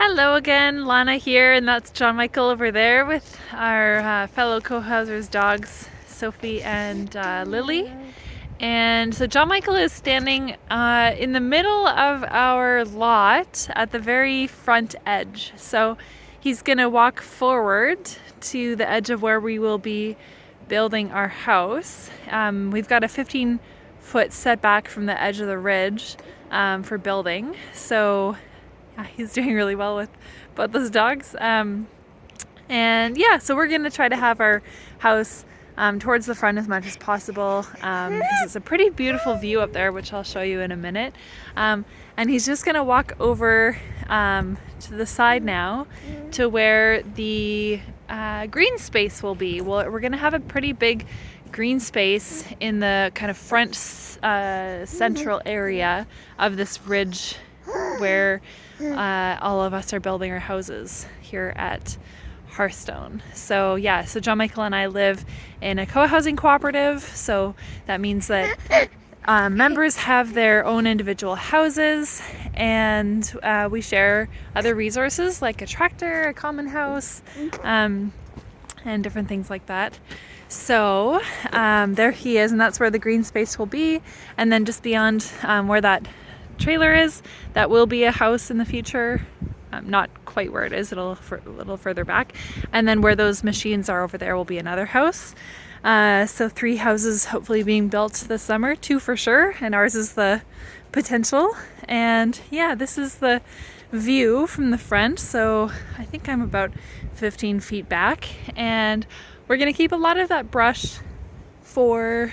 Hello again, Lana here, and that's John Michael over there with our fellow co-housers dogs, Sophie and Lily. And so John Michael is standing in the middle of our lot at the very front edge. So he's gonna walk forward to the edge of where we will be building our house. We've got a 15-foot setback from the edge of the ridge for building. So he's doing really well with both those dogs. And yeah, so we're gonna try to have our house towards the front as much as possible because it's a pretty beautiful view up there, which I'll show you in a minute. And he's just gonna walk over to the side now to where the green space will be. Well, we're gonna have a pretty big green space in the kind of front central area of this ridge where all of us are building our houses here at Hearthstone. So yeah, so John Michael and I live in a co-housing cooperative, so that means that members have their own individual houses, and we share other resources like a tractor, a common house, and different things like that. So there he is, and that's where the green space will be, and then just beyond where that trailer is, that will be a house in the future. Not quite where it is, a little further back, and then where those machines are over there will be another house. So 3 houses hopefully being built this summer, 2 for sure, and ours is the potential. And yeah, this is the view from the front, so I think I'm about 15 feet back, and we're gonna keep a lot of that brush for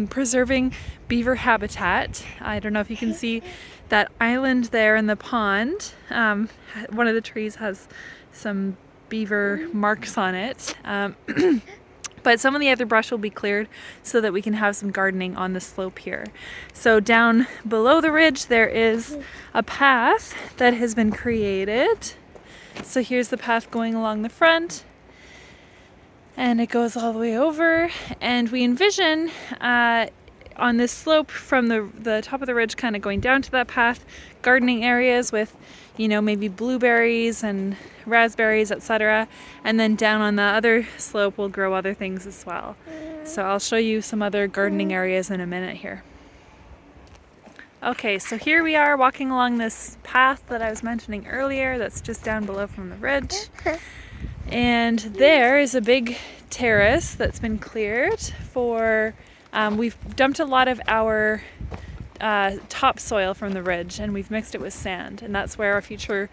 preserving beaver habitat. I don't know if you can see that island there in the pond. One of the trees has some beaver marks on it. But some of the other brush will be cleared so that we can have some gardening on the slope here. So down below the ridge there is a path that has been created. So here's the path going along the front, and it goes all the way over, and we envision on this slope from the top of the ridge kind of going down to that path, gardening areas with, you know, maybe blueberries and raspberries, etc. And then down on the other slope we'll grow other things as well. So I'll show you some other gardening areas in a minute here. Okay, so here we are walking along this path that I was mentioning earlier that's just down below from the ridge. And there is a big terrace that's been cleared for, we've dumped a lot of our topsoil from the ridge and we've mixed it with sand, and that's where our future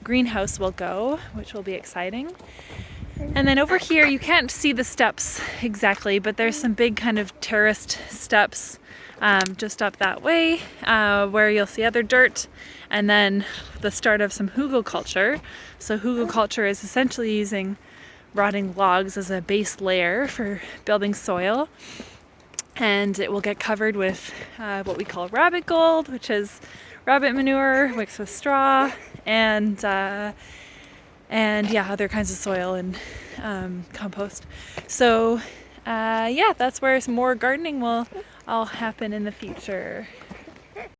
greenhouse will go, which will be exciting. And then over here, you can't see the steps exactly, but there's some big kind of terraced steps just up that way where you'll see other dirt, and then the start of some hugelkultur. So hugelkultur is essentially using rotting logs as a base layer for building soil, and it will get covered with what we call rabbit gold, which is rabbit manure mixed with straw, and yeah, other kinds of soil and compost. So yeah, that's where some more gardening will all happen in the future.